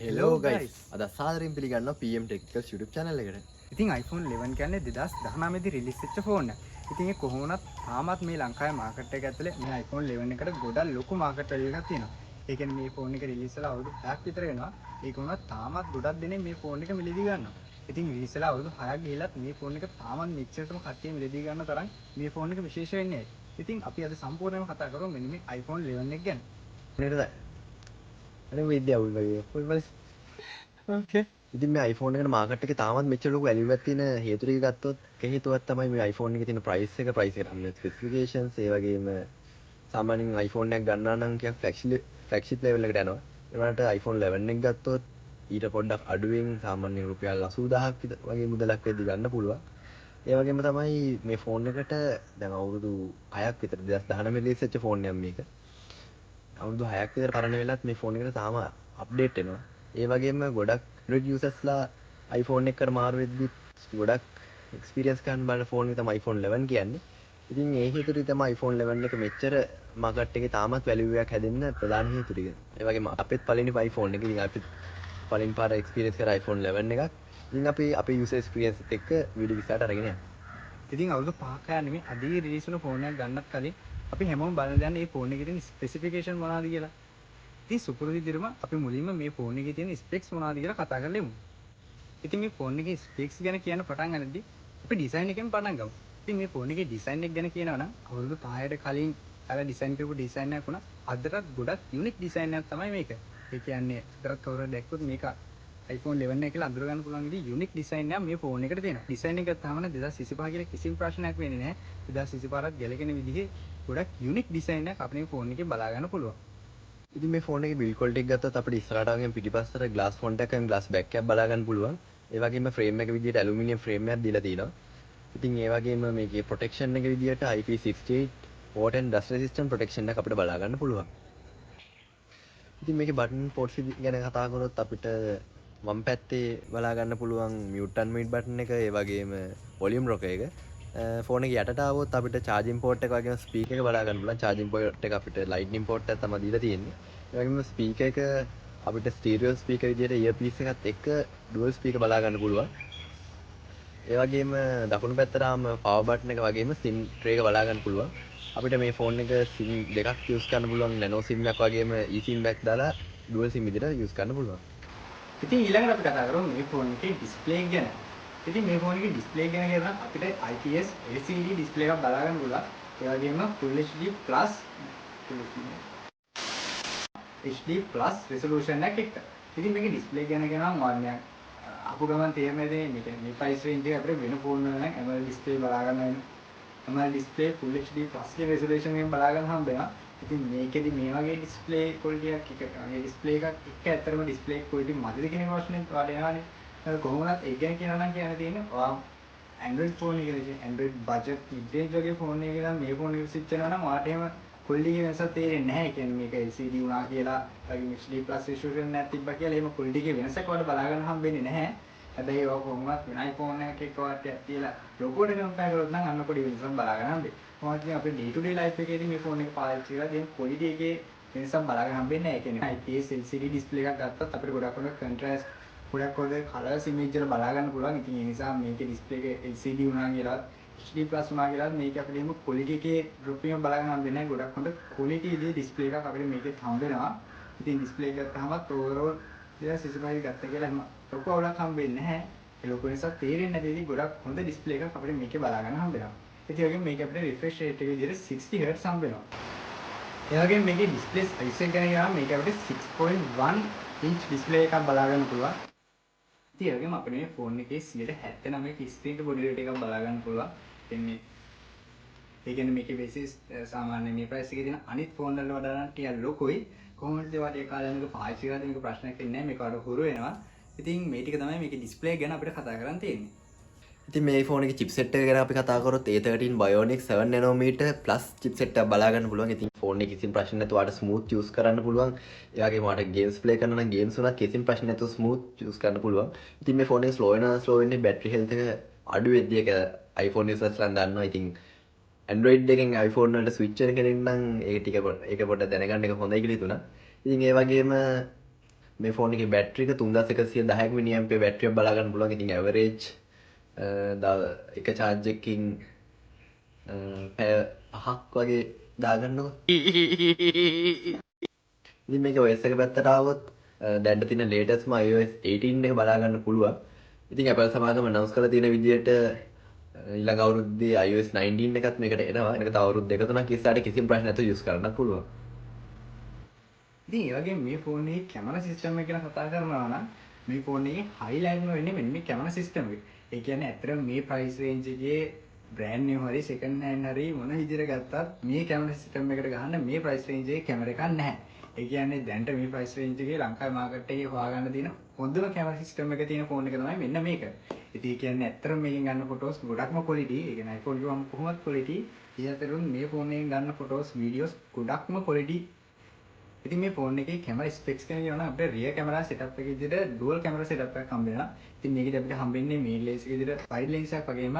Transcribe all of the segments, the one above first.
Hello guys අද සාදරයෙන් පිළිගන්නවා PM Technicals YouTube channel එකට. ඉතින් iPhone 11 කියන්නේ 2019 දී රිලීස් වෙච්ච ෆෝන් එක. ඉතින් ඒ කොහොමවත් තාමත් මේ ලංකාවේ මාකට් එක ඇතුලේ මේ iPhone 11 එකට ගොඩක් ලොකු මාකට් වැලියු එකක් තියෙනවා. ඒ කියන්නේ මේ ෆෝන් එක රිලීස් වෙලා අවුරුදු 6ක් විතර වෙනවා. ඒක වුණත් තාමත් ගොඩක් දෙනෙක් මේ ෆෝන් එක මිලදී ගන්නවා. ඉතින් රිලීස් වෙලා අවුරුදු 6ක් ගිහිලත් මේ ෆෝන් එක තාමත් මෙච්චරටම කට්ටිය මිලදී ගන්න තරම් මේ ෆෝන් එක විශේෂ වෙන්නේ ඇයි? ඉතින් අපි අද සම්පූර්ණයෙන්ම කතා කරමු මෙන්න මේ iPhone 11 එක ගැන. නේද? අනේ විද්‍යාව වගේ පොල්මස්. ඕකේ. ඉතින් මේ iPhone එකට මාකට් එකේ තාමත් මෙච්චර ලොකු වැලියු එකක් තියෙන හේතු ටික ගත්තොත් ඒ හේතුවක් තමයි මේ iPhone එකේ තියෙන price එක ස්පෙસિෆිකේෂන්ස් ඒ වගේම සාමාන්‍යයෙන් iPhone එකක් ගන්නවා නම් ටිකක් ෆ්ලැග්ෂිප් ලෙවල් එකට යනවා. ඒ වුණාට iPhone 11 එක ගත්තොත් ඊට පොඩ්ඩක් අඩුවෙන් සාමාන්‍යයෙන් රුපියල් 80000ක් වගේ මුදලක් වෙද්දි ගන්න පුළුවන්. ඒ වගේම තමයි මේ ෆෝන් එකට දැන් අවුරුදු 6ක් විතර 2019 රිලීස් වෙච්ච ෆෝන් එකක් මේක. අවුරුදු 6ක් විතර පරණ වෙලත් මේ ෆෝන් එකට තාම අප්ඩේට් වෙනවා. ඒ වගේම ගොඩක් Android users ලා iPhone එකකට මාරු වෙද්දි ගොඩක් එක්ස්පීරියන්ස් ගන්න බලන ෆෝන් එක තමයි iPhone 11 කියන්නේ. ඉතින් ඒ හේතුව තමයි iPhone 11 එක මෙච්චර මාකට් එකේ තාමත් වැලියු එකක් හැදෙන්න ප්‍රධාන හේතු ටික. ඒ වගේම අපිත් පළවෙනි iPhone එක ඉතින් අපිත් පළවෙනි පාර එක්ස්පීරියන්ස් කර iPhone 11 එකක්. ඉතින් අපි අපේ user experience එකත් එක්ක වීඩියෝ විස්තරට අරගෙන යනවා. ඉතින් අවුරුදු 5ක් නෙමෙයි අදී රිලීස් වුණු ෆෝන් එකක් ගන්නත් කලින් අපි හැමෝම බලන දන්නේ මේ ෆෝන් එකේ තියෙන ස්පෙસિෆිකේෂන් මොනවද කියලා. ඉතින් සුපුරුදු විදිහටම අපි මුලින්ම මේ ෆෝන් එකේ තියෙන ස්පෙක්ස් මොනවද කියලා කතා කරලා ඉමු. ඉතින් මේ ෆෝන් එකේ ස්පෙක්ස් ගැන කියන්න පටන් ගන්නදී අපි ඩිසයින් එකෙන් පටන් ගමු. ඉතින් මේ ෆෝන් එකේ ඩිසයින් එක ගැන කියනවා නම් අවුරුදු 5කට කලින් අර ඩිසයින් කරපු ඩිසයින් එකක් වුණා. අදටත් ගොඩක් යුනික් ඩිසයින් එකක් තමයි මේක. ඒ කියන්නේ අදටත් කවුරුහරි දැක්කොත් මේක iPhone 11 එක කියලා අඳුර ගන්න පුළුවන් විදිහේ යුනික් ඩිසයින් එකක් මේ ෆෝන් එකට තියෙනවා. ඩිසයින් එක ගත්තාම 2025 කියලා කිසිම ප්‍රශ්නයක් වෙන්නේ නැහැ. 2025ත් ගැලකෙන විදිහේ ගොඩක් යුනික් ඩිසයින් එකක් අපේ ෆෝන් එකේ බලා ගන්න පුළුවන්. ඉතින් මේ ෆෝන් එකේ බිල්ඩ් ක්වොලිටි එක ගත්තොත් අපිට ඉස්සරහට වගේම පිටිපස්සට ග්ලාස් ෆොන්ට් එකකින් ග්ලාස් බෑක් එකක් බලා ගන්න පුළුවන්. ඒ වගේම ෆ්‍රේම් එක විදිහට ඇලුමිනියම් ෆ්‍රේම් එකක් දීලා තිනවා. ඉතින් ඒ වගේම මේකේ ප්‍රොටෙක්ෂන් එක විදිහට IP68 water and dust resistant protection එකක් අපිට බලා ගන්න පුළුවන්. ඉතින් මේකේ බටන් පෝට්ස් ගැන කතා කරොත් අපිට වම් පැත්තේ බලා ගන්න පුළුවන් mute unmute බටන් එක ඒ වගේම volume rocker එක. ෆෝන් එක යටට ආවොත් අපිට charging port එක වගේම speaker එක බලා ගන්න පුළුවන්. charging port එක අපිට lightning port එකක් තමයි දීලා තියෙන්නේ. ඒ වගේම speaker එක අපිට stereo speaker විදිහට earpiece එකත් එක්ක dual speaker බලා ගන්න පුළුවන්. ඒ වගේම දකුණු පැත්තට ආවම power button එක වගේම SIM tray එක බලා ගන්න පුළුවන්. අපිට මේ ෆෝන් එක SIM දෙකක් use කරන්න පුළුවන්. nano SIM එකක් වගේම eSIM එකක් දාලා dual SIM විදිහට use කරන්න පුළුවන්. ඉතින් ඊළඟට අපි කතා කරමු මේ ෆෝන් එකේ ඩිස්ප්ලේ එක ගැන. ඉතින් මේ ෆෝන් එකේ ඩිස්ප්ලේ ගැන කියනවා අපිට IPS LCD ඩිස්ප්ලේ එකක් බලා ගන්න පුළුවන්. ඒ වගේම Full HD Plus resolution එකක් එක්ක. ඉතින් මේකේ ඩිස්ප්ලේ ගැන කියනවා මම අපු ගමන් තේරෙන්නේ මේක මේ price range එක අපිට වෙන ෆෝන් වල නම් AMOLED ඩිස්ප්ලේ බලා ගන්න වෙන AMOLED display Full HD Plus කියන resolution එකෙන් බලා ගන්න හම්බ වෙනවා. ඉතින් මේකෙදි මේ වගේ ඩිස්ප්ලේ ක්වොලිටි එකක් එක මේ ඩිස්ප්ලේ එකක් එක්ක ඇත්තටම ඩිස්ප්ලේ ක්වොලිටි මදිද කියන ප්‍රශ්නේ ඔයාලට එනවනේ. කොහොමවත් ඒ ගැන කියනවා නම් කියන්න තියෙන්නේ ඔයා Android ෆෝන් එකකදී Android budget mid range වගේ ෆෝන් එකක නම් මේ ෆෝන් එක ස්විච් කරනවා නම් ඔයාලට එහෙම ක්වොලිටි එකේ වෙනසක් තේරෙන්නේ නැහැ. ඒ කියන්නේ මේක LCD වුණා කියලා වගේ HD plus resolution එකක් තිබ්බා කියලා එහෙම ක්වොලිටි එකේ වෙනසක් ඔයාලට බලා ගන්න හම්බෙන්නේ නැහැ. හැබැයි ඔය කොහොමවත් වෙන iPhone එකක ඔයාලට තියලා ලොකෝට කම්පයර් කරොත් නම් අන්න පොඩි වෙනසක් බලා ගන්න හම්බෙයි. කොහොමද කියන්නේ අපේ day to day life එකේදී මේ ෆෝන් එක පාවිච්චි කරලා දැන් ක්වොලිටි එකේ වෙනසක් බලා ගන්න හම්බෙන්නේ නැහැ. ඒ කියන්නේ IPS LCD display එකක් ගත්තත් අපිට ගොඩක් හොඳ contrast ගොඩක් හොඳ colours image වල බලා ගන්න පුළුවන්. ඉතින් ඒ නිසා මේකේ display එක LCD වුණා කියලා HD plus වුණා කියලා මේක අපිට එහෙම ක්වොලිටි එකේ drop එකක් බලා ගන්න හම්බෙන්නේ නැහැ. ගොඩක් හොඳ ක්වොලිටි එකේ display එකක් අපිට මේකෙත් හම්බ වෙනවා. ඉතින් display එක ගත්තාමත් overall 2025 ගත්ත කියලා එහෙම ලොකු අවුලක් හම්බෙන්නේ නැහැ. ඒ ලොකු නිසා තේරෙන්නේ නැති ඉතින් ගොඩක් හොඳ display එකක් අපිට මේකේ බලා ගන්න හම්බ වෙනවා. ඉතින් ඒ වගේම මේක අපිට refresh rate එක විදිහට 60 Hz හම්බ වෙනවා. ඒ වගේම මේකේ display size එක ගැන කියනවා මේක අපිට 6.1 inch display එකක් බලා ගන්න පුළුවන්. ඉතින් ඒ වගේම අපිට මේ ෆෝන් එකේ 79 screen to body rate එකක් බලා ගන්න පුළුවන්. ඉතින් මේ ඒ කියන්නේ මේකේ basis සාමාන්‍ය මේ price එකේ තියෙන අනිත් ෆෝන් වල වඩා නම් ටිකක් ලොකුයි. කොහොමද ඒවට ඒ කාලේ මේක පාවිච්චි කරද්දී මේක ප්‍රශ්නයක් වෙන්නේ නැහැ. මේක වඩා හුරු වෙනවා. ඉතින් මේ ටික තමයි මේකේ display ගැන අපිට කතා කරන්න තියෙන්නේ. ඉතින් මේ ෆෝන් එකේ chipset එක ගැන අපි කතා කරොත් A13 Bionic 7 nanometer plus chipset එකක් බලා ගන්න පුළුවන්. ඉතින් ෆෝන් එකේ කිසිම ප්‍රශ්න නැතුව ඔයාලට smooth use කරන්න පුළුවන්. ඒ වගේම ඔයාලට games play කරන්න නම් games උනත් කිසිම ප්‍රශ්න නැතුව smooth use කරන්න පුළුවන්. ඉතින් මේ ෆෝන් එක slow වෙන්නේ battery health එක අඩු වෙද්දී ඒක iPhone users ලා දන්නවා. ඉතින් Android එකෙන් iPhone වලට switch වෙන කෙනෙක් නම් ඒක පොඩ්ඩක් දැනගන්න එක හොඳයි කියලා හිතුණා. ඉතින් ඒ වගේම මේ ෆෝන් එකේ බැටරි එක 3110ක මිලිඇම්පියර් බැටරියක් බලා ගන්න පුළුවන්. ඉතින් ඇවරේජ් එක charge එකකින් පැය 5ක් වගේ දාගන්නකො. ඉතින් මේක OS එක පැත්තට ආවොත් දැන් තියෙන latest iOS 18 එක බලා ගන්න පුළුවන්. ඉතින් Apple සමාගම announce කරලා තියෙන විදිහට ඊළඟ අවුරුද්දේ iOS 19 එකත් මේකට එනවා. ඒක තව අවුරුදු දෙක තුනක් ඉස්සරහට කිසිම ප්‍රශ්න නැතුව යූස් කරන්න පුළුවන්. ඉතින් ඒ වගේම මේ ෆෝන් එකේ කැමරා සිස්ටම් එක ගැන කතා කරනවා නම් මේ ෆෝන් එකේ හයිලයිට් වෙන්නේ මෙන්න මේ කැමරා සිස්ටම් එක. ඒ කියන්නේ ඇත්තටම මේ ප්‍රයිස් රේන්ජ් එකේ බ්‍රෑන්ඩ් නිව් හරි සෙකන්ඩ් හෑන්ඩ් හරි මොන විදිහට ගත්තත් මේ කැමරා සිස්ටම් එකට ගහන්න මේ ප්‍රයිස් රේන්ජ් එකේ කැමරා එකක් නැහැ. ඒ කියන්නේ දැන්ට මේ ප්‍රයිස් රේන්ජ් එකේ ලංකාවේ මාකට් එකේ හොයාගන්න තියෙන හොඳම කැමරා සිස්ටම් එක තියෙන ෆෝන් එක තමයි මෙන්න මේක. ඉතින් ඒ කියන්නේ ඇත්තටම මේකෙන් ගන්න ෆොටෝස් ගොඩක්ම ක්වොලිටි. ඒ කියන්නේ iPhone ගිහම කොහොමත් ක්වොලිටි. ඊටතරුන් මේ ෆෝන් එකෙන් ගන්න ෆොටෝස් වීඩියෝස් ගොඩක්ම ක්වොලිටි. ඉතින් මේ ෆෝන් එකේ කැමරා ස්පෙක්ස් ගැන කියනවා නම් අපිට රියර් කැමරා සෙටප් එකේ විදිහට ඩුවල් කැමරා සෙටප් එකක් හම්බ වෙනවා. ඉතින් මේකෙදි අපිට හම්බෙන්නේ මේන් ලෙන්ස් එක විදිහට වයිඩ් ලෙන්ස් එකක් වගේම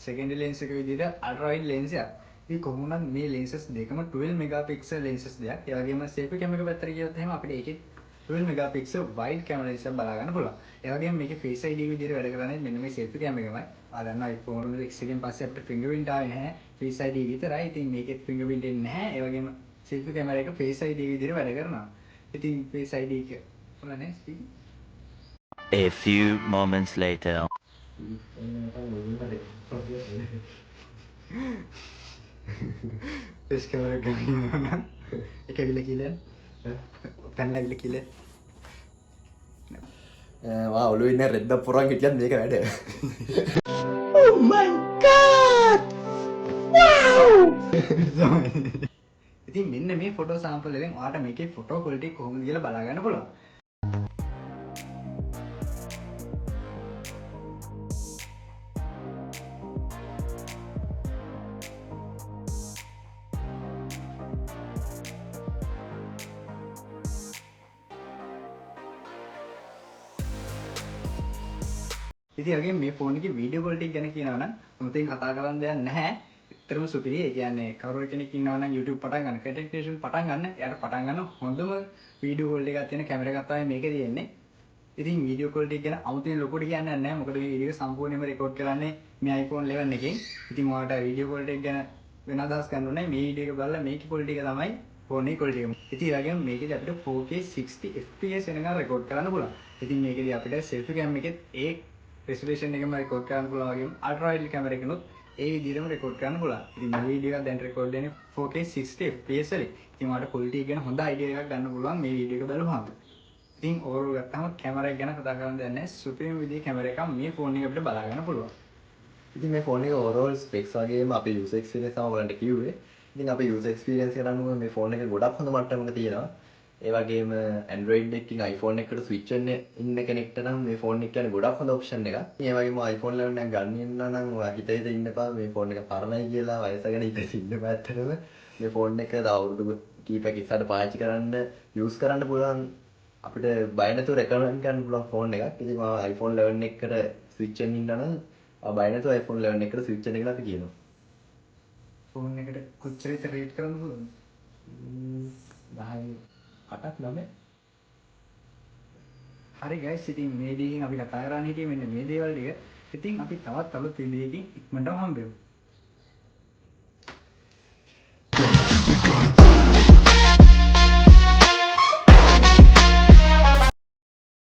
සෙකන්ඩරි ලෙන්ස් එක විදිහට අල්ට්‍රා වයිඩ් ලෙන්ස් එකක්. ඉතින් කොහොමද මේ ලෙන්සස් දෙකම 12 මෙගාපික්සල් ලෙන්සස් දෙයක්. ඒ වගේම සෙල්ෆි කැමරා පැත්තට ගියොත් එහෙම අපිට ඒකේ 12 මෙගාපික්සල් වයිඩ් කැමරා ලෙන්ස් එකක් බලා ගන්න පුළුවන්. ඒ වගේම මේකේ Face ID විදිහට වැඩ කරන්නේ මෙන්න මේ සෙල්ෆි කැමරා එකමයි. දන්නවා iPhone X එකෙන් පස්සේ අපිට fingerprint ආවේ නැහැ. Face ID විතරයි. ඉතින් මේකෙත් fingerprint එන්නේ නැහැ. ඒ වගේම සෙල්ෆි කැමරා එක Face ID විදිහට වැඩ කරනවා. ඉතින් Face ID එක ඔයාලා නේ A few moments later. Face camera එක ගන්නවා එක විල කියලා පැනලා විල කියලා වා ඔළුවේ ඉන්න රෙද්දක් පුරන් හිටියත් මේක වැඩ. ඉතින් මෙන්න මේ ෆොටෝ සාම්පල් එකෙන් ඔයාලට මේකේ ෆොටෝ ක්වොලිටි කොහොමද කියලා බලා ගන්න පුළුවන්. ඉතින් වගේ මේ ෆෝන් එකේ වීඩියෝ ක්වොලිටි ගැන කියනවා නම් මොකද කතා කරන්න දෙයක් නැහැ. ඇත්තටම සුපිරි. ඒ කියන්නේ කවුරු කෙනෙක් ඉන්නවා නම් YouTube පටන් ගන්න, content creation පටන් ගන්න, එයාට පටන් ගන්න හොඳම වීඩියෝ ක්වොලිටි එකක් තියෙන කැමරා එකක් තමයි මේකේ තියෙන්නේ. ඉතින් වීඩියෝ ක්වොලිටි ගැන 아무තෙන් ලොකුට කියන්නේ නැහැ. මොකද මේ වීඩියෝ එක සම්පූර්ණයෙන්ම රෙකෝඩ් කරන්නේ මේ iPhone 11 එකෙන්. ඉතින් ඔයාලට වීඩියෝ ක්වොලිටි එක ගැන වෙන අදහස් ගන්න ඕනේ. මේ වීඩියෝ එක බලලා මේකේ ක්වොලිටි එක තමයි ෆෝන් එකේ ක්වොලිටි එක. ඉතින් ඒ වගේම මේකේදී අපිට 4K 60 fps වෙනකන් රෙකෝඩ් කරන්න පුළුවන්. ඉතින් මේකේදී අපිට selfie cam එකෙත් ඒ resolution එකම රෙකෝඩ් කරන්න පුළුවන් වගේම ultra wide camera එකනොත් ඒ විදිහටම රෙකෝඩ් කරන්න පුළුවන්. ඉතින් මේ වීඩියෝ එක දැන් රෙකෝඩ් වෙන්නේ 4K 60 fps වලින්. ඉතින් ඔයාලට quality එක ගැන හොඳ idea එකක් ගන්න පුළුවන් මේ වීඩියෝ එක බලුවාම. ඉතින් overall ගත්තාම කැමරා එක ගැන කතා කරන්න දෙයක් නැහැ. සුපිරිම විදිහේ කැමරා එකක් මේ ෆෝන් එක අපිට බලා ගන්න පුළුවන්. ඉතින් මේ ෆෝන් එක overall specs වගේම අපේ user experience තමයි ඔයගලන්ට කිව්වේ. ඉතින් අපේ user experience එකට අනුව මේ ෆෝන් එක ගොඩක් හොඳ මට්ටමක තියෙනවා. ඒ වගේම Android එකකින් iPhone එකකට switch වෙන්න ඉන්න කෙනෙක්ට නම් මේ ෆෝන් එක කියන්නේ ගොඩක් හොඳ option එකක්. ඒ වගේම iPhone 11 එකක් ගන්න ඉන්න නම් ඔයා හිතේ ඉන්න එපා මේ ෆෝන් එක පරණයි කියලා වයස ගැන හිතේ ඉන්න එපා ඇත්තටම. මේ ෆෝන් එක තව අවුරුදු කීපයක් ඉස්සරහට පාවිච්චි කරන්න use කරන්න පුළුවන් අපිට බය නැතුව recommend කරන්න පුළුවන් ෆෝන් එකක්. ඉතින් මම iPhone 11 එකකට switch වෙන්න ඉන්න නම් බය නැතුව iPhone 11 එකට switch වෙන්න කියලා අපි කියනවා. ෆෝන් එකට කොච්චර විතර රේට් කරන්න පුළුවන්ද? 10 8ක් 9. හරි guys, ඉතින් මේ දේකින් අපි කතා කරන්න හිටියේ මෙන්න මේ දේවල් ටික. ඉතින් අපි තවත් අලුත් වීඩියෝ එකකින් ඉක්මනටම හම්බෙමු.